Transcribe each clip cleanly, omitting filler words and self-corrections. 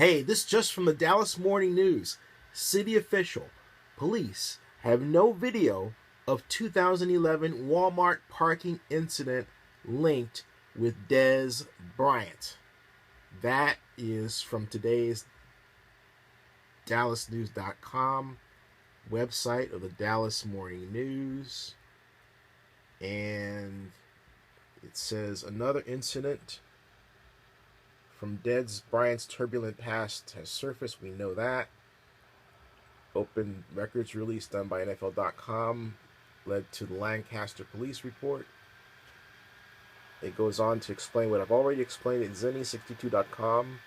Hey, this just from the Dallas Morning News. City official. Police have no video of 2011 Walmart parking incident linked with Dez Bryant. That is from today's DallasNews.com website of the Dallas Morning News. And it says another incident from Dez Bryant's turbulent past has surfaced. We know that. Open records release done by NFL.com led to the Lancaster police report. It goes on to explain what I've already explained at Zenny62.com.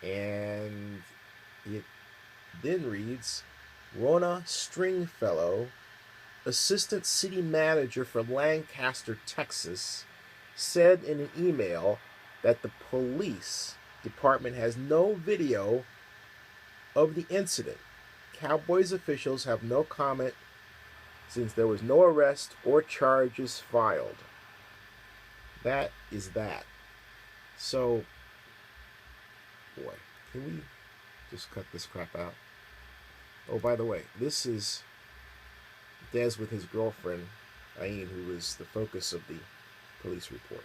And it then reads, Rona Stringfellow, assistant city manager for Lancaster, Texas, said in an email that the police department has no video of the incident. Cowboys officials have no comment since there was no arrest or charges filed. That is that. So, boy, can we just cut this crap out? Oh, by the way, this is Dez with his girlfriend, Aine, who was the focus of the police report.